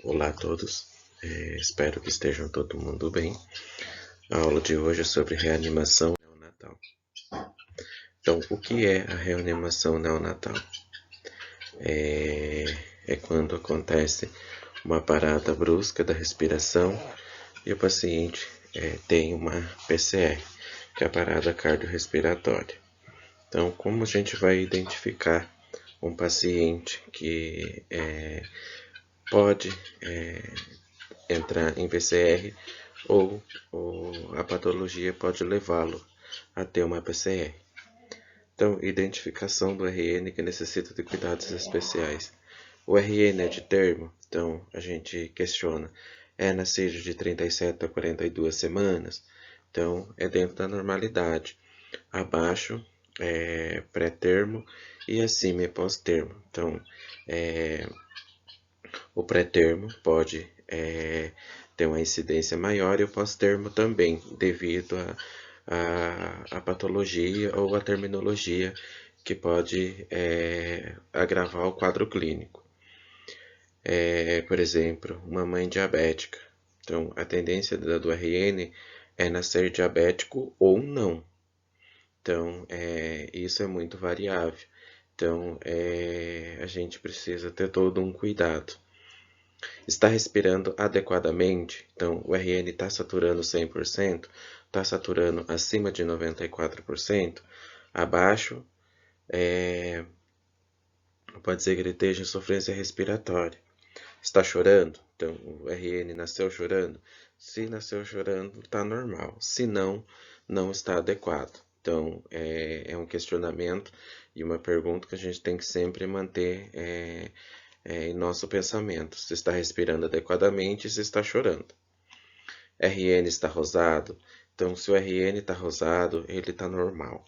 Olá a todos, espero que estejam todo mundo bem. A aula de hoje é sobre reanimação neonatal. Então, o que é a reanimação neonatal? É quando acontece uma parada brusca da respiração e o paciente tem uma PCR, que é a parada cardiorrespiratória. Então, como a gente vai identificar um paciente que pode entrar em VCR ou a patologia pode levá-lo a ter uma PCR. Então, identificação do RN que necessita de cuidados especiais. O RN é de termo, então a gente questiona, é nascido de 37 a 42 semanas, então é dentro da normalidade. Abaixo é pré-termo e acima é pós-termo. Então, o pré-termo pode ter uma incidência maior e o pós-termo também, devido à patologia ou à terminologia que pode agravar o quadro clínico. Por exemplo, uma mãe diabética. Então, a tendência do RN é nascer diabético ou não. Então, isso é muito variável. Então, a gente precisa ter todo um cuidado. Está respirando adequadamente? Então, o RN está saturando 100%? Está saturando acima de 94%? Abaixo, pode ser que ele esteja em sofrência respiratória. Está chorando? Então, o RN nasceu chorando? Se nasceu chorando, está normal. Se não, não está adequado. Então, é um questionamento e uma pergunta que a gente tem que sempre manter em nosso pensamento. Se está respirando adequadamente, se está chorando. RN está rosado. Então, se o RN está rosado, ele está normal.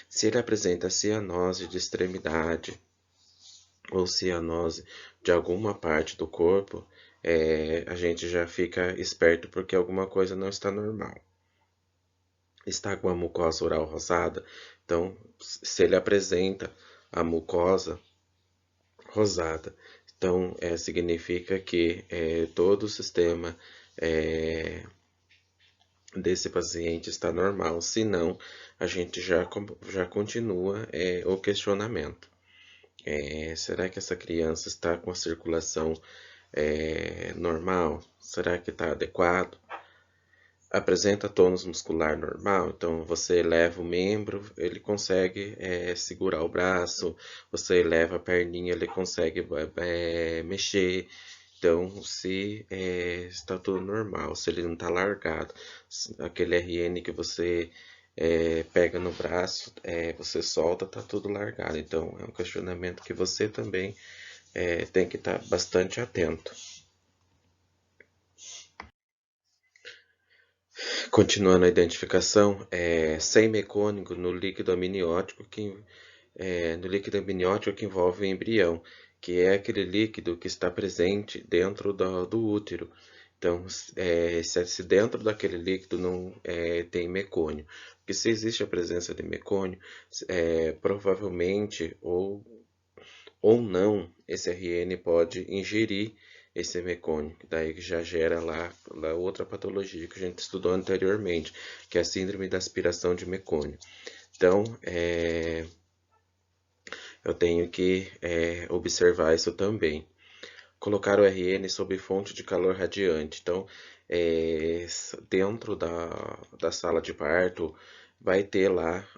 Se ele apresenta cianose de extremidade ou cianose de alguma parte do corpo, a gente já fica esperto porque alguma coisa não está normal. Está com a mucosa oral rosada, então se ele apresenta a mucosa rosada, então significa que todo o sistema desse paciente está normal, se não, a gente já continua o questionamento. Será que essa criança está com a circulação normal? Será que está adequado? Apresenta tônus muscular normal, então você eleva o membro, ele consegue segurar o braço, você eleva a perninha, ele consegue mexer. Então, se está tudo normal, se ele não está largado, aquele RN que você pega no braço, você solta, está tudo largado. Então, é um questionamento que você também tem que estar bastante atento. Continuando a identificação, sem mecônico no líquido amniótico que envolve o embrião, que é aquele líquido que está presente dentro do útero. Então, se dentro daquele líquido não tem mecônio, porque se existe a presença de mecônio, provavelmente ou não, esse RN pode ingerir esse mecônio, daí que já gera lá outra patologia que a gente estudou anteriormente, que é a síndrome da aspiração de mecônio. Então, eu tenho que observar isso também. Colocar o RN sob fonte de calor radiante. Então, dentro da sala de parto, vai ter lá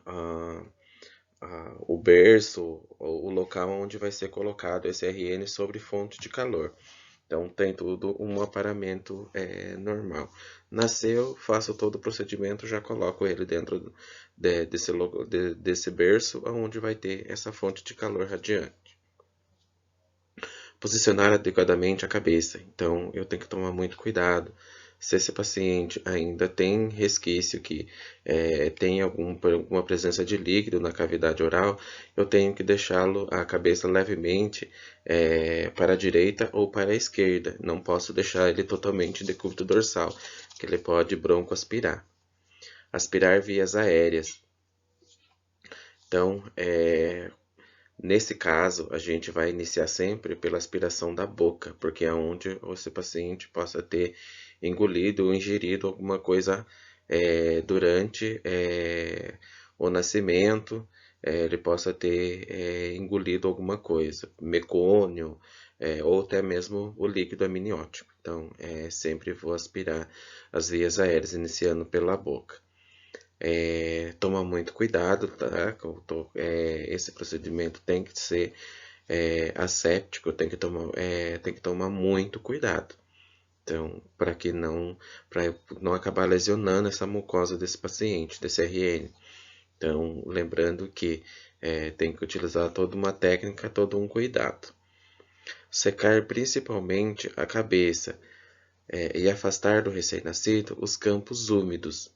o berço, o local onde vai ser colocado esse RN sobre fonte de calor. Então tem tudo um aparamento normal. Nasceu, faço todo o procedimento, já coloco ele dentro desse berço, onde vai ter essa fonte de calor radiante. Posicionar adequadamente a cabeça. Então eu tenho que tomar muito cuidado. Se esse paciente ainda tem resquício que tem alguma presença de líquido na cavidade oral, eu tenho que deixá-lo a cabeça levemente para a direita ou para a esquerda. Não posso deixar ele totalmente decúbito dorsal, que ele pode broncoaspirar. Aspirar vias aéreas. Então, Nesse caso, a gente vai iniciar sempre pela aspiração da boca, porque é onde esse paciente possa ter engolido ou ingerido alguma coisa durante o nascimento, ele possa ter engolido alguma coisa, mecônio, ou até mesmo o líquido amniótico. Então, sempre vou aspirar as vias aéreas, iniciando pela boca. Toma muito cuidado, tá? Esse procedimento tem que ser asséptico, tem que tomar muito cuidado. Então, para não acabar lesionando essa mucosa desse paciente, desse RN. Então, lembrando que tem que utilizar toda uma técnica, todo um cuidado. Secar principalmente a cabeça e afastar do recém-nascido os campos úmidos.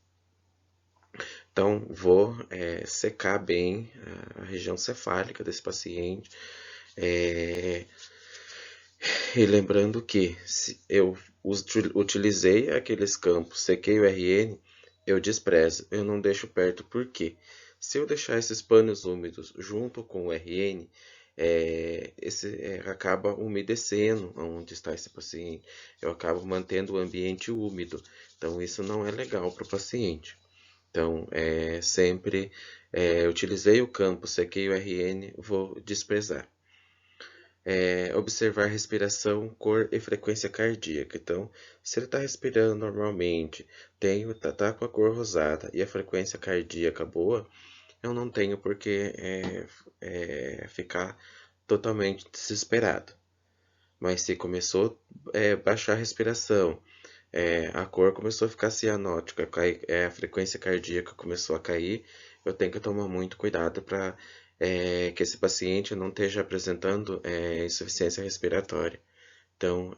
Então, vou secar bem a região cefálica desse paciente. E lembrando que se eu utilizei aqueles campos, sequei o RN, eu desprezo, eu não deixo perto, porque se eu deixar esses panos úmidos junto com o RN, acaba umedecendo onde está esse paciente. Eu acabo mantendo o ambiente úmido, então isso não é legal para o paciente. Então, sempre utilizei o campo, sequei o RN, vou desprezar. Observar respiração, cor e frequência cardíaca. Então, se ele está respirando normalmente, tá com a cor rosada e a frequência cardíaca boa, eu não tenho por que ficar totalmente desesperado. Mas se começou a baixar a respiração, a cor começou a ficar cianótica, a frequência cardíaca começou a cair, eu tenho que tomar muito cuidado para que esse paciente não esteja apresentando insuficiência respiratória. Então,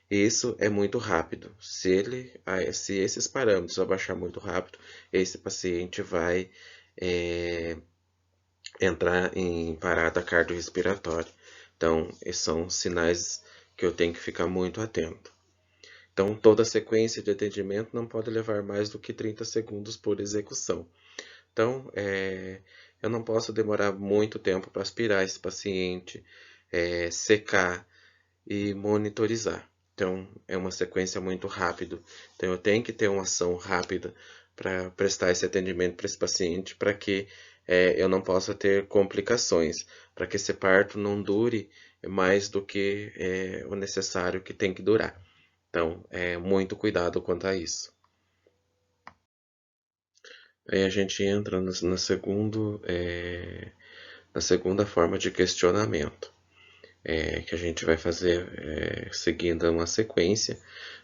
isso é muito rápido. Se esses parâmetros abaixar muito rápido, esse paciente vai entrar em parada cardiorrespiratória. Então, esses são sinais que eu tenho que ficar muito atento. Então, toda sequência de atendimento não pode levar mais do que 30 segundos por execução. Então, eu não posso demorar muito tempo para aspirar esse paciente, secar e monitorizar. Então, é uma sequência muito rápida. Então, eu tenho que ter uma ação rápida para prestar esse atendimento para esse paciente, para que eu não possa ter complicações, para que esse parto não dure mais do que o necessário que tem que durar. Então, muito cuidado quanto a isso. Aí a gente entra na segunda forma de questionamento, que a gente vai fazer seguindo uma sequência.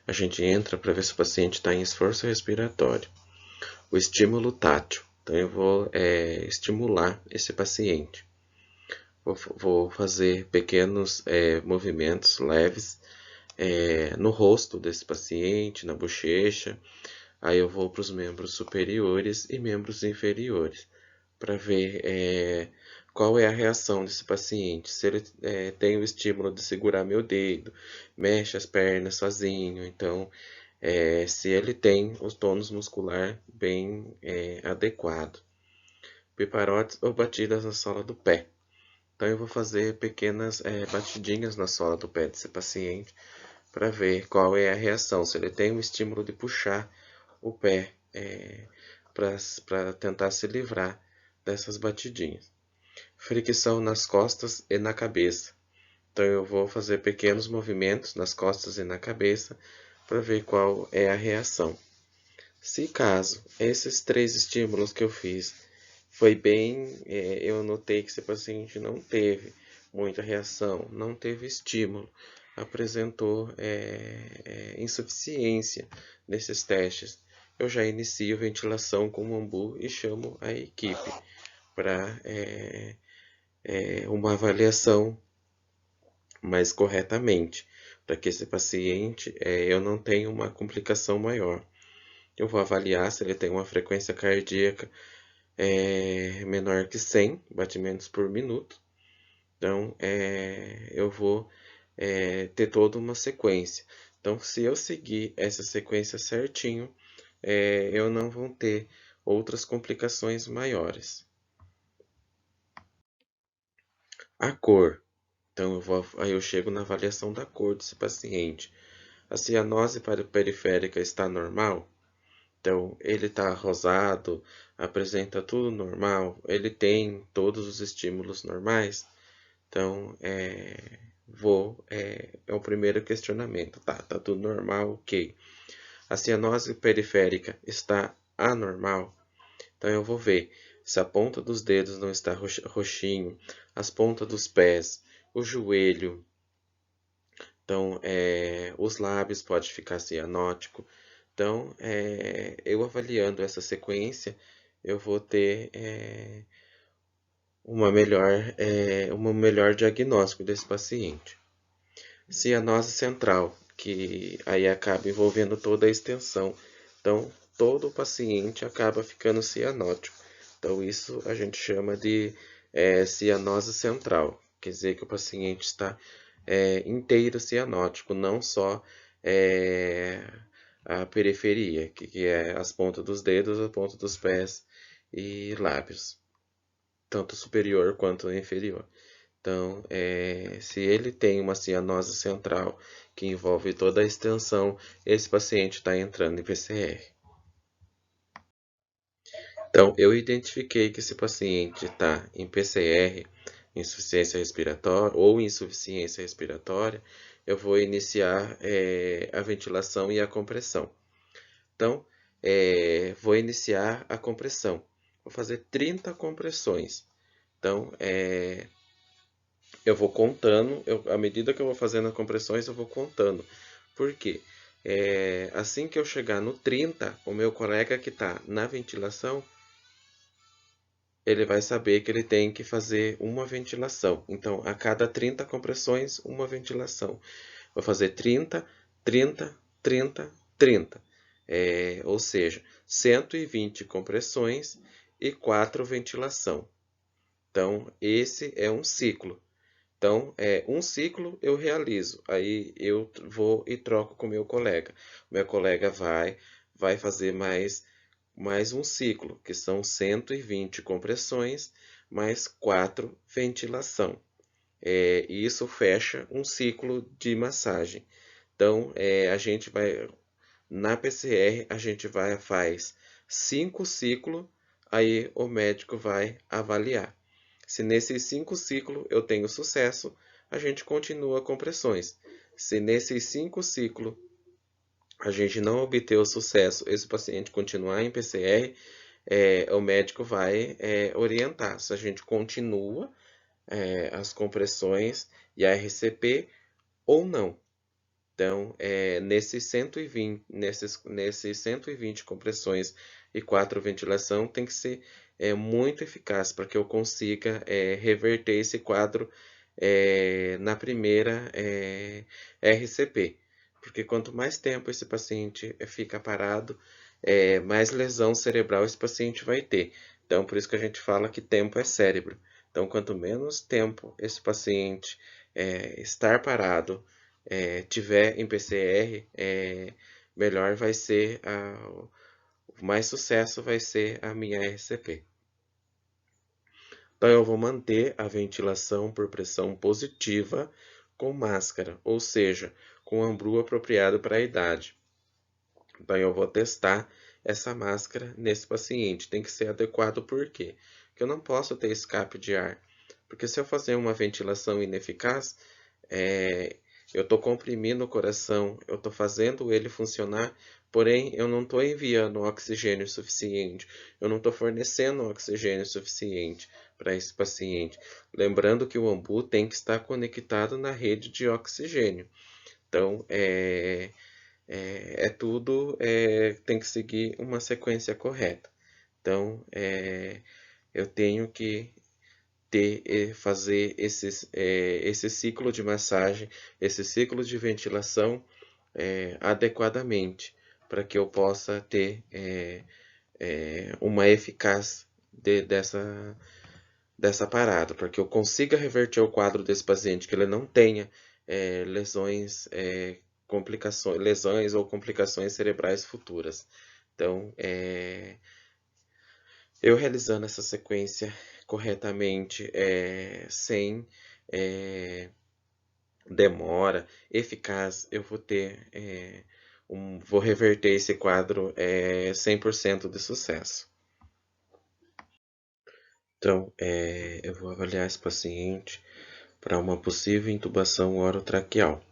A gente entra para ver se o paciente está em esforço respiratório. O estímulo tátil. Então, eu vou estimular esse paciente. Vou fazer pequenos movimentos leves no rosto desse paciente, na bochecha. Aí eu vou para os membros superiores e membros inferiores para ver qual é a reação desse paciente. Se ele tem o estímulo de segurar meu dedo, mexe as pernas sozinho. Então, se ele tem o tônus muscular bem adequado. Piparotes ou batidas na sola do pé. Então, eu vou fazer pequenas batidinhas na sola do pé desse paciente para ver qual é a reação. Se ele tem o estímulo de puxar o pé para tentar se livrar dessas batidinhas. Fricção nas costas e na cabeça. Então eu vou fazer pequenos movimentos nas costas e na cabeça para ver qual é a reação. Se caso esses três estímulos que eu fiz foi bem, eu notei que esse paciente não teve muita reação, não teve estímulo, apresentou insuficiência nesses testes, eu já inicio ventilação com o ambu e chamo a equipe para uma avaliação mais corretamente, para que esse paciente eu não tenha uma complicação maior. Eu vou avaliar se ele tem uma frequência cardíaca menor que 100 batimentos por minuto. Então, eu vou ter toda uma sequência. Então, se eu seguir essa sequência certinho, eu não vou ter outras complicações maiores. A cor. Então, aí eu chego na avaliação da cor desse paciente. A cianose periférica está normal? Então, ele está rosado, apresenta tudo normal, ele tem todos os estímulos normais. Então, é o primeiro questionamento. Tá tudo normal, ok. A cianose periférica está anormal? Então, eu vou ver se a ponta dos dedos não está roxinho, as pontas dos pés, o joelho. Então, os lábios pode ficar cianótico. Então, eu avaliando essa sequência, eu vou ter um melhor diagnóstico desse paciente. Cianose central, que aí acaba envolvendo toda a extensão. Então, todo o paciente acaba ficando cianótico. Então, isso a gente chama de cianose central. Quer dizer que o paciente está inteiro cianótico, não só a periferia, que é as pontas dos dedos, a ponta dos pés e lábios, tanto superior quanto inferior. Então, se ele tem uma cianose central que envolve toda a extensão, esse paciente está entrando em PCR. Então, eu identifiquei que esse paciente está em PCR, insuficiência respiratória ou insuficiência respiratória, eu vou iniciar a ventilação e a compressão. Então, vou iniciar a compressão. Vou fazer 30 compressões. Então, eu vou contando, à medida que eu vou fazendo as compressões, eu vou contando. Por quê? Assim que eu chegar no 30, o meu colega que está na ventilação, ele vai saber que ele tem que fazer uma ventilação. Então, a cada 30 compressões, uma ventilação. Vou fazer 30, 30, 30, 30. Ou seja, 120 compressões e 4 ventilação. Então, esse é um ciclo. Então, um ciclo eu realizo, aí eu vou e troco com o meu colega. Meu colega vai fazer mais um ciclo, que são 120 compressões, mais 4 ventilação. E isso fecha um ciclo de massagem. Então, a gente vai, na PCR, a gente faz 5 ciclos, aí o médico vai avaliar. Se nesses 5 ciclos eu tenho sucesso, a gente continua compressões. Se nesses 5 ciclos a gente não obter o sucesso, esse paciente continuar em PCR, o médico vai orientar se a gente continua as compressões e a RCP ou não. Então, nesses 120 compressões e 4 ventilação, tem que ser muito eficaz para que eu consiga reverter esse quadro na primeira RCP. Porque quanto mais tempo esse paciente fica parado, mais lesão cerebral esse paciente vai ter. Então, por isso que a gente fala que tempo é cérebro. Então, quanto menos tempo esse paciente estar parado, tiver em PCR, melhor vai ser, mais sucesso vai ser a minha RCP. Então, eu vou manter a ventilação por pressão positiva com máscara, ou seja, com ambrú apropriado para a idade. Então, eu vou testar essa máscara nesse paciente. Tem que ser adequado por quê? Porque eu não posso ter escape de ar. Porque se eu fazer uma ventilação ineficaz, eu estou comprimindo o coração, eu estou fazendo ele funcionar, porém eu não estou enviando oxigênio suficiente, eu não estou fornecendo oxigênio suficiente para esse paciente. Lembrando que o ambu tem que estar conectado na rede de oxigênio. Então, tudo tem que seguir uma sequência correta. Então, eu tenho que fazer esse ciclo de massagem, esse ciclo de ventilação adequadamente, para que eu possa ter uma eficácia dessa parada, para que eu consiga reverter o quadro desse paciente, que ele não tenha lesões, lesões ou complicações cerebrais futuras. Então, eu realizando essa sequência corretamente, sem demora, eficaz, eu vou ter, vou reverter esse quadro 100% de sucesso. Então, eu vou avaliar esse paciente para uma possível intubação orotraqueal.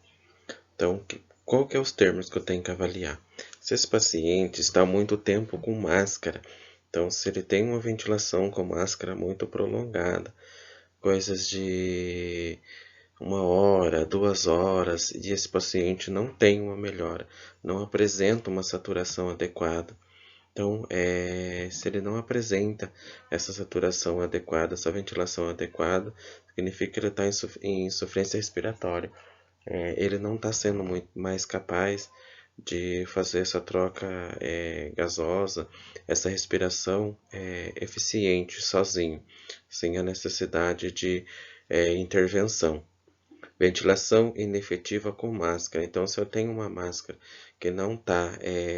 Então, qual que é os termos que eu tenho que avaliar? Se esse paciente está há muito tempo com máscara, então se ele tem uma ventilação com máscara muito prolongada, coisas de 1 hora, 2 horas, e esse paciente não tem uma melhora, não apresenta uma saturação adequada. Então, se ele não apresenta essa saturação adequada, essa ventilação adequada, significa que ele está em insuficiência respiratória. Ele não está sendo muito mais capaz de fazer essa troca gasosa, essa respiração eficiente sozinho, sem a necessidade de intervenção. Ventilação inefetiva com máscara. Então, se eu tenho uma máscara que não está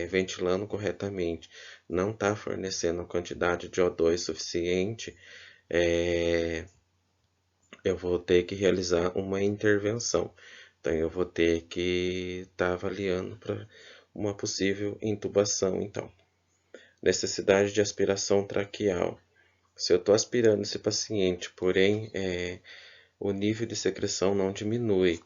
ventilando corretamente, não está fornecendo a quantidade de O2 suficiente, eu vou ter que realizar uma intervenção. Então, eu vou ter que estar avaliando para uma possível intubação. Então, necessidade de aspiração traqueal. Se eu estou aspirando esse paciente, porém o nível de secreção não diminui,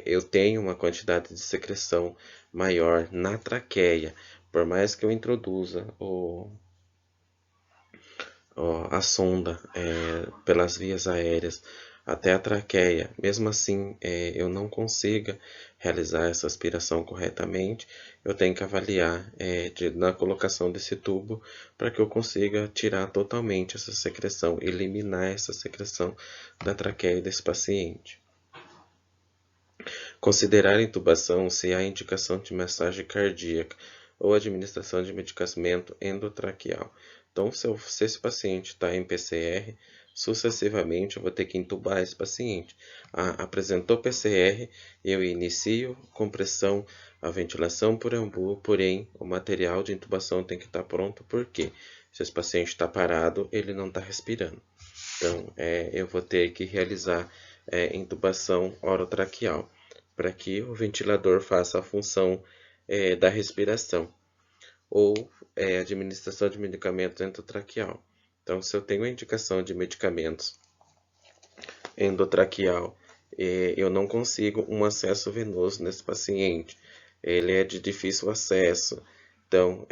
eu tenho uma quantidade de secreção maior na traqueia, por mais que eu introduza a sonda pelas vias aéreas até a traqueia, mesmo assim eu não consiga realizar essa aspiração corretamente, eu tenho que avaliar na colocação desse tubo para que eu consiga tirar totalmente essa secreção, eliminar essa secreção da traqueia desse paciente. Considerar a intubação se há indicação de massagem cardíaca ou administração de medicamento endotraqueal. Então, se esse paciente está em PCR, sucessivamente eu vou ter que intubar esse paciente. Apresentou PCR, eu inicio compressão, a ventilação por ambu, porém o material de intubação tem que estar pronto, porque se esse paciente está parado, ele não está respirando. Então, eu vou ter que realizar intubação orotraqueal, para que o ventilador faça a função da respiração, ou administração de medicamentos endotraqueal. Então, se eu tenho a indicação de medicamentos endotraqueal, eu não consigo um acesso venoso nesse paciente. Ele é de difícil acesso, então,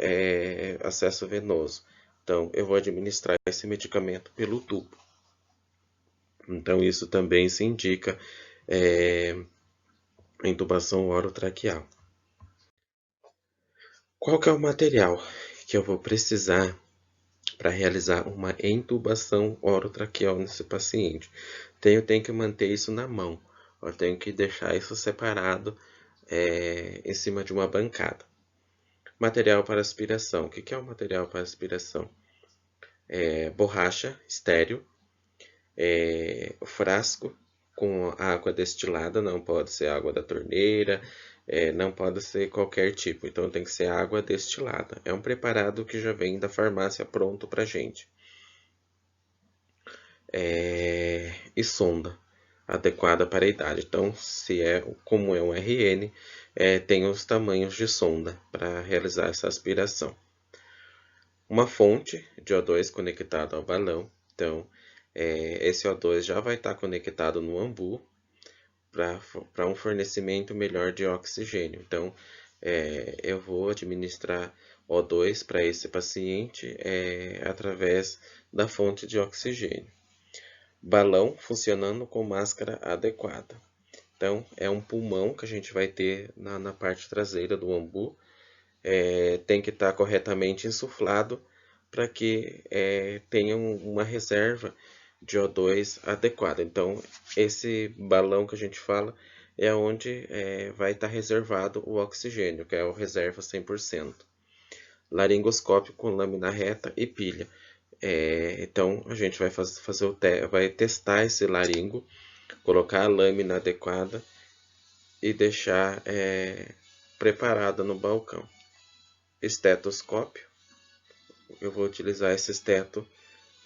acesso venoso. Então, eu vou administrar esse medicamento pelo tubo. Então, isso também se indica intubação orotraqueal. Qual que é o material que eu vou precisar para realizar uma intubação orotraqueal nesse paciente? Eu tenho que manter isso na mão, eu tenho que deixar isso separado em cima de uma bancada. Material para aspiração. O que é o material para aspiração? Borracha estéreo, frasco com água destilada, não pode ser água da torneira, não pode ser qualquer tipo, então tem que ser água destilada. É um preparado que já vem da farmácia pronto pra gente. E sonda adequada para a idade. Então, como é um RN, tem os tamanhos de sonda para realizar essa aspiração. Uma fonte de O2 conectada ao balão. Então, esse O2 já vai estar conectado no ambu para um fornecimento melhor de oxigênio. Então, eu vou administrar O2 para esse paciente através da fonte de oxigênio. Balão funcionando com máscara adequada. Então, é um pulmão que a gente vai ter na parte traseira do ambu. Tem que estar corretamente insuflado para que tenha uma reserva de O2 adequada. Então, esse balão que a gente fala é onde vai estar reservado o oxigênio, que é o reserva 100%. Laringoscópio com lâmina reta e pilha. Então, a gente vai vai testar esse laringo, colocar a lâmina adequada e deixar preparada no balcão. Estetoscópio. Eu vou utilizar esse esteto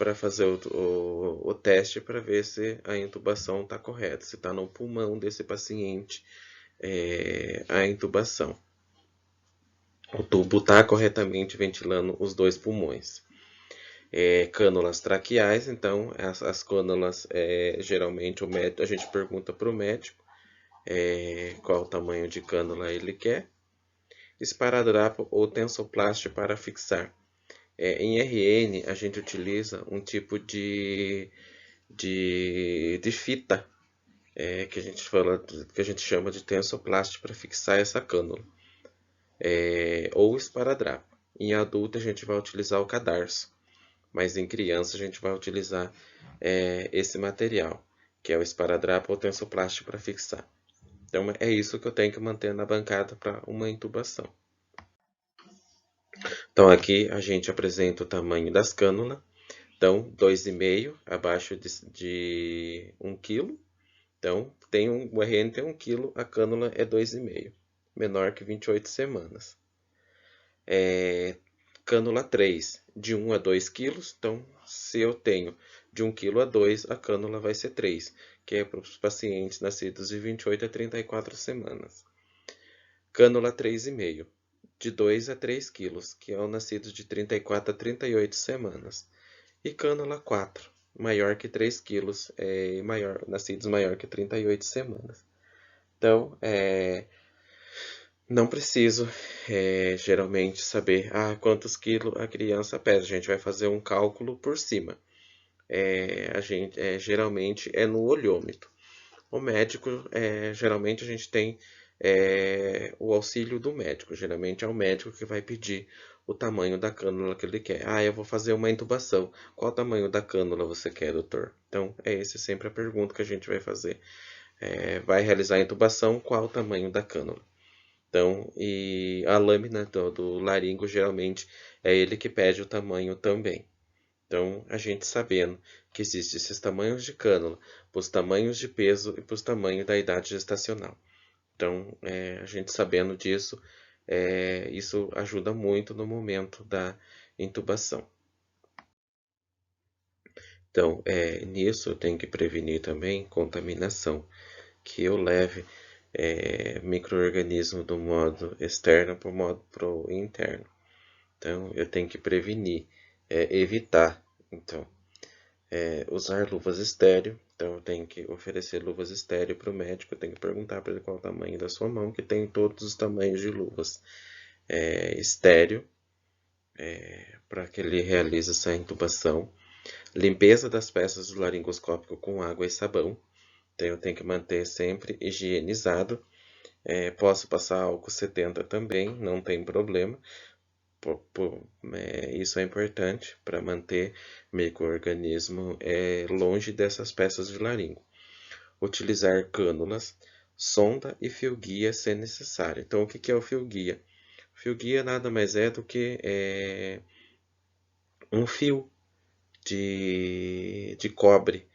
para fazer o teste para ver se a intubação está correta, se está no pulmão desse paciente a intubação. O tubo está corretamente ventilando os dois pulmões. Cânulas traqueais, então as cânulas, geralmente a gente pergunta para o médico qual o tamanho de cânula ele quer. Esparadrapo ou tensoplast para fixar. Em RN, a gente utiliza um tipo de fita que a gente chama de tensoplast para fixar essa cânula, ou esparadrapo. Em adulto, a gente vai utilizar o cadarço, mas em criança, a gente vai utilizar esse material, que é o esparadrapo ou tensoplast para fixar. Então, é isso que eu tenho que manter na bancada para uma intubação. Então, aqui a gente apresenta o tamanho das cânulas. Então, 2,5 abaixo de 1 kg. Então, o RN tem 1 kg, a cânula é 2,5, menor que 28 semanas. Cânula 3, de 1 a 2 kg. Então, se eu tenho de 1 kg a 2, a cânula vai ser 3, que é para os pacientes nascidos de 28 a 34 semanas. Cânula 3,5, de 2 a 3 kg, que é o nascido de 34 a 38 semanas. E cânula 4, maior que 3 kg, nascidos maior que 38 semanas. Então, não preciso geralmente saber quantos quilos a criança pesa. A gente vai fazer um cálculo por cima. Geralmente é no olhômetro. O médico, geralmente a gente tem o auxílio do médico. Geralmente é o médico que vai pedir o tamanho da cânula que ele quer. Eu vou fazer uma intubação. Qual tamanho da cânula você quer, doutor? Então, essa sempre a pergunta que a gente vai fazer. Vai realizar a intubação, qual o tamanho da cânula? Então, e a lâmina do laringo, geralmente, é ele que pede o tamanho também. Então, a gente sabendo que existem esses tamanhos de cânula, para os tamanhos de peso e para os tamanhos da idade gestacional. Então, a gente sabendo disso, isso ajuda muito no momento da intubação. Então, nisso eu tenho que prevenir também contaminação, que eu leve micro-organismo do modo externo para o modo interno. Então, eu tenho que prevenir, evitar. Então, usar luvas estéreo. Então, eu tenho que oferecer luvas estéreo para o médico. Eu tenho que perguntar para ele qual é o tamanho da sua mão, que tem todos os tamanhos de luvas estéreo, para que ele realize essa intubação. Limpeza das peças do laringoscópio com água e sabão. Então, eu tenho que manter sempre higienizado. Posso passar álcool 70 também, não tem problema. Isso é importante para manter micro-organismo longe dessas peças de laringo. Utilizar cânulas, sonda e fio-guia se necessário. Então, o que é o fio-guia? O fio-guia nada mais é do que um fio de cobre.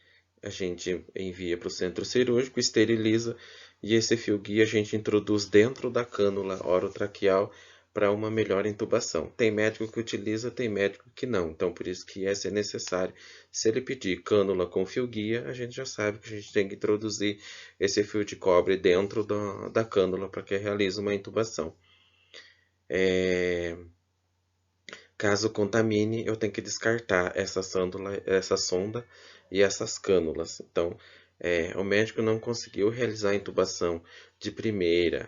A gente envia para o centro cirúrgico, esteriliza, e esse fio-guia a gente introduz dentro da cânula orotraqueal para uma melhor intubação. Tem médico que utiliza, tem médico que não. Então, por isso que essa é necessário. Se ele pedir cânula com fio-guia, a gente já sabe que a gente tem que introduzir esse fio de cobre dentro da cânula para que realize uma intubação. Caso contamine, eu tenho que descartar essa sonda e essas cânulas. Então, o médico não conseguiu realizar a intubação de primeira,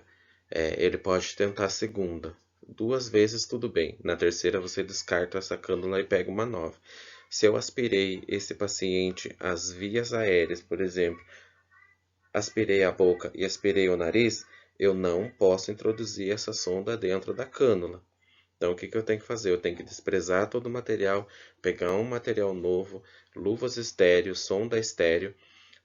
ele pode tentar a segunda. 2 vezes tudo bem. Na terceira você descarta essa cânula e pega uma nova. Se eu aspirei esse paciente às vias aéreas, por exemplo, aspirei a boca e aspirei o nariz, eu não posso introduzir essa sonda dentro da cânula. Então, o que eu tenho que fazer? Eu tenho que desprezar todo o material, pegar um material novo, luvas estéreo, sonda estéreo,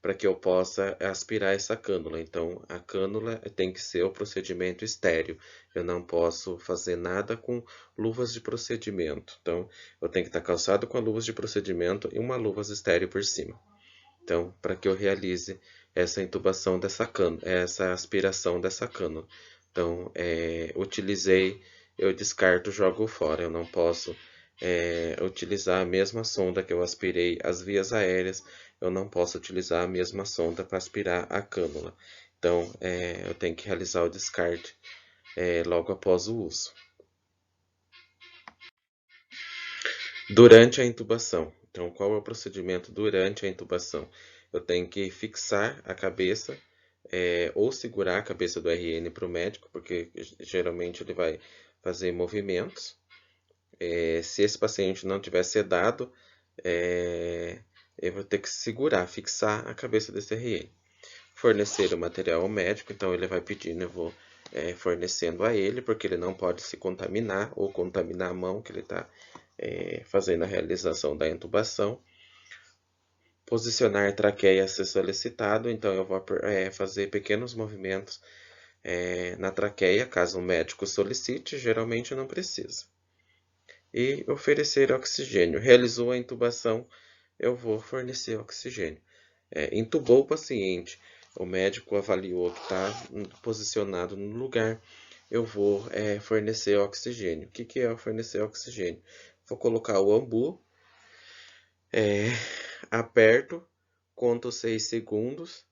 para que eu possa aspirar essa cânula. Então, a cânula tem que ser o procedimento estéreo. Eu não posso fazer nada com luvas de procedimento. Então, eu tenho que estar calçado com luvas de procedimento e uma luvas estéreo por cima. Então, para que eu realize essa intubação dessa cânula, essa aspiração dessa cânula. Então, utilizei, eu descarto, jogo fora. Eu não posso utilizar a mesma sonda que eu aspirei as vias aéreas, eu não posso utilizar a mesma sonda para aspirar a cânula. Então, eu tenho que realizar o descarte logo após o uso. Durante a intubação. Então, qual é o procedimento durante a intubação? Eu tenho que fixar a cabeça ou segurar a cabeça do RN para o médico, porque geralmente ele vai fazer movimentos. Se esse paciente não tiver sedado, eu vou ter que segurar, fixar a cabeça desse RN. Fornecer o material ao médico, então ele vai pedindo, eu vou fornecendo a ele, porque ele não pode se contaminar ou contaminar a mão que ele está fazendo a realização da intubação. Posicionar traqueia se solicitado, então eu vou fazer pequenos movimentos na traqueia, caso o médico solicite, geralmente não precisa. E oferecer oxigênio. Realizou a intubação, eu vou fornecer oxigênio. Intubou o paciente, o médico avaliou que está posicionado no lugar, eu vou fornecer oxigênio. O que é fornecer oxigênio? Vou colocar o ambu, aperto, conto 6 segundos,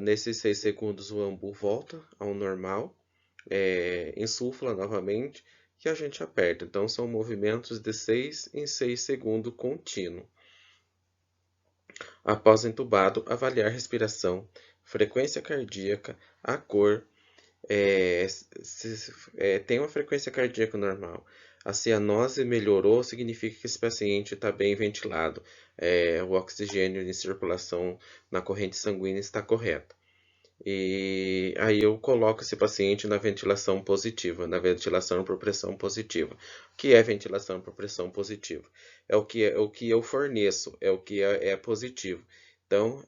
nesses 6 segundos o ambu volta ao normal, insufla novamente e a gente aperta. Então são movimentos de 6 em 6 segundos contínuo. Após entubado, avaliar respiração, frequência cardíaca, a cor, se tem uma frequência cardíaca normal. A cianose melhorou, significa que esse paciente está bem ventilado. O oxigênio em circulação na corrente sanguínea está correto. E aí eu coloco esse paciente na ventilação positiva, na ventilação por pressão positiva. O que é ventilação por pressão positiva? É o que eu forneço, é o que é positivo. Então,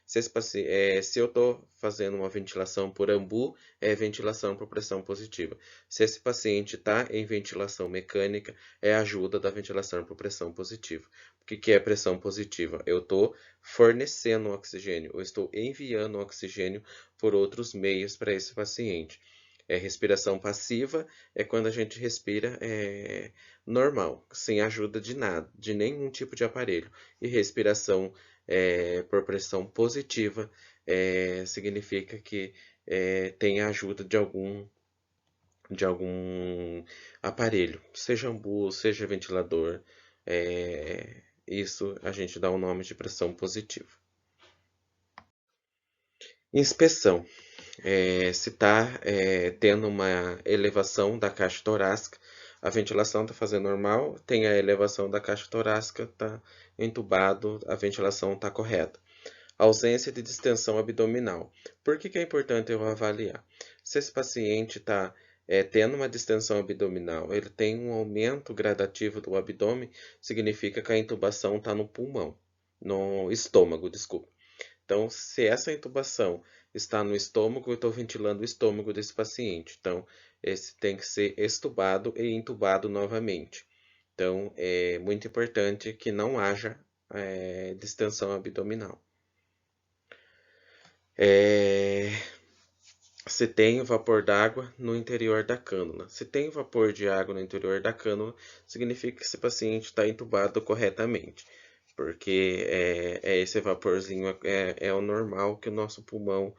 se eu estou fazendo uma ventilação por ambu, é ventilação por pressão positiva. Se esse paciente está em ventilação mecânica, é ajuda da ventilação por pressão positiva. O que é pressão positiva? Eu estou fornecendo oxigênio, eu estou enviando oxigênio por outros meios para esse paciente. Respiração passiva é quando a gente respira normal, sem ajuda de nada, de nenhum tipo de aparelho. E respiração por pressão positiva significa que tem a ajuda de algum aparelho, seja ambu, seja ventilador. Isso a gente dá o nome de pressão positiva. Inspeção. Se está tendo uma elevação da caixa torácica, a ventilação está fazendo normal, tem a elevação da caixa torácica, está entubado, a ventilação está correta. Ausência de distensão abdominal. Por que é importante eu avaliar? Se esse paciente está tendo uma distensão abdominal, ele tem um aumento gradativo do abdômen, significa que a intubação está no pulmão, no estômago, desculpa. Então, se essa intubação está no estômago, eu estou ventilando o estômago desse paciente. Então, esse tem que ser extubado e intubado novamente. Então, é muito importante que não haja distensão abdominal. Se tem vapor d'água no interior da cânula. Se tem vapor de água no interior da cânula, significa que esse paciente está intubado corretamente, porque esse vaporzinho é o normal que o nosso pulmão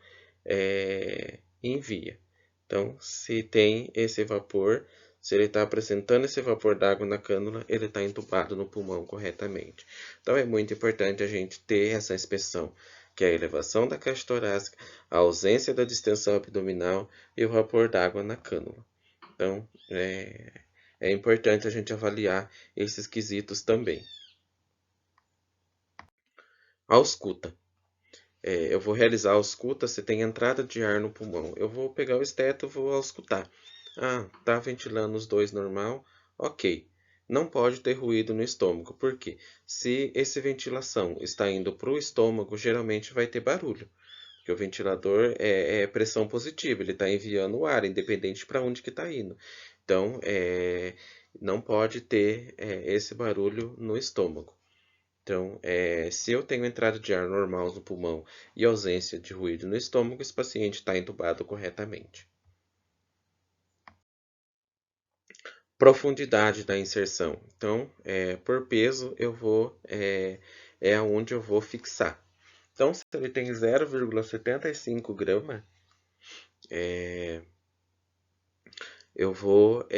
envia. Então, se tem esse vapor, se ele está apresentando esse vapor d'água na cânula, ele está entubado no pulmão corretamente. Então, é muito importante a gente ter essa inspeção, que é a elevação da caixa torácica, a ausência da distensão abdominal e o vapor d'água na cânula. Então, é importante a gente avaliar esses quesitos também. Ausculta. Eu vou realizar a ausculta se tem entrada de ar no pulmão. Eu vou pegar o esteto e vou auscultar. Tá ventilando os dois normal? Ok. Não pode ter ruído no estômago. Por quê? Se essa ventilação está indo para o estômago, geralmente vai ter barulho. Porque o ventilador é pressão positiva, ele está enviando o ar, independente para onde que está indo. Então, não pode ter esse barulho no estômago. Então, se eu tenho entrada de ar normal no pulmão e ausência de ruído no estômago, esse paciente está entubado corretamente. Profundidade da inserção. Então, por peso, é onde eu vou fixar. Então, se ele tem 0,75 grama, eu vou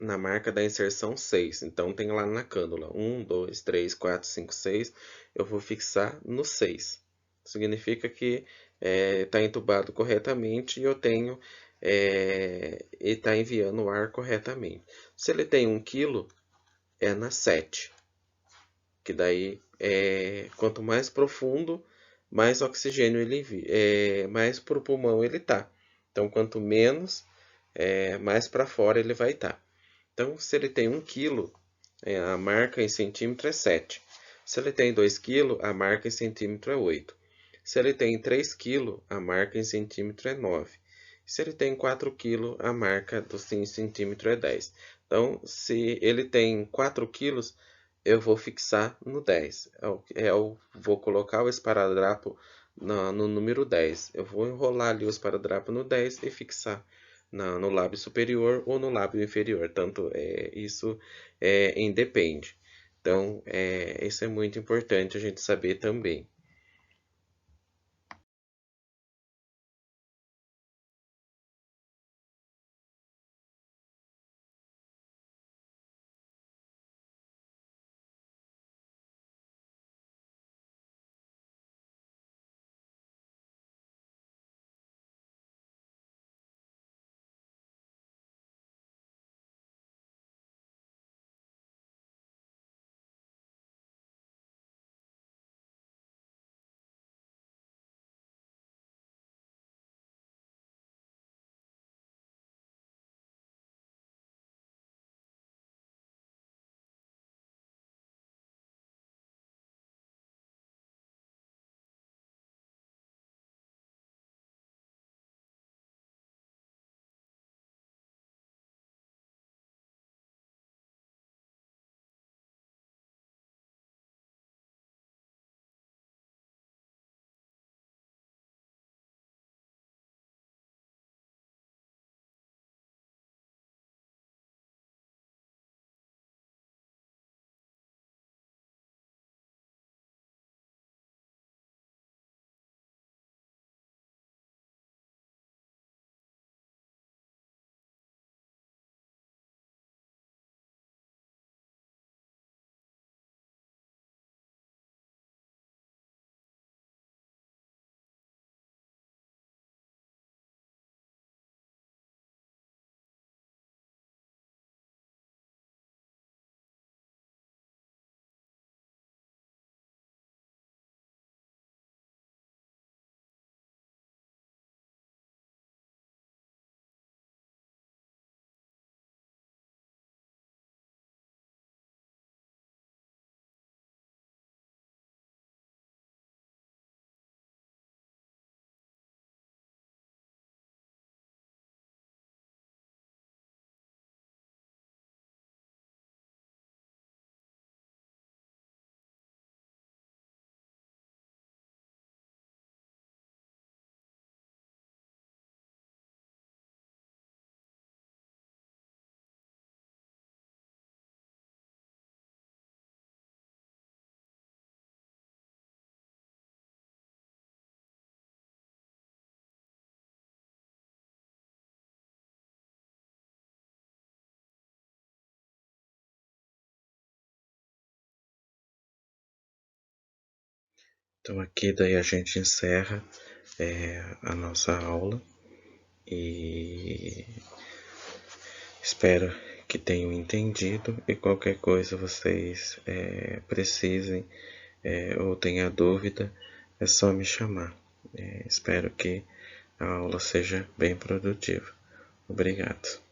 na marca da inserção 6. Então, tem lá na cânula 1, 2, 3, 4, 5, 6. Eu vou fixar no 6. Significa que está entubado corretamente e eu tenho e está enviando o ar corretamente. Se ele tem 1 kg, é na 7. Que daí, quanto mais profundo, mais oxigênio ele envia, mais para o pulmão ele tá. Então, quanto menos, mais para fora ele vai estar. Então, se ele tem 1 kg, a marca em centímetro é 7. Se ele tem 2 kg, a marca em centímetro é 8. Se ele tem 3 kg, a marca em centímetro é 9. Se ele tem 4 kg, a marca do centímetro é 10. Então, se ele tem 4 kg, eu vou fixar no 10. Eu vou colocar o esparadrapo no número 10. Eu vou enrolar ali o esparadrapo no 10 e fixar no lábio superior ou no lábio inferior. Tanto isso independe. Então, isso é muito importante a gente saber também. Então aqui daí a gente encerra a nossa aula e espero que tenham entendido e qualquer coisa vocês precisem ou tenha dúvida, é só me chamar. Espero que a aula seja bem produtiva. Obrigado.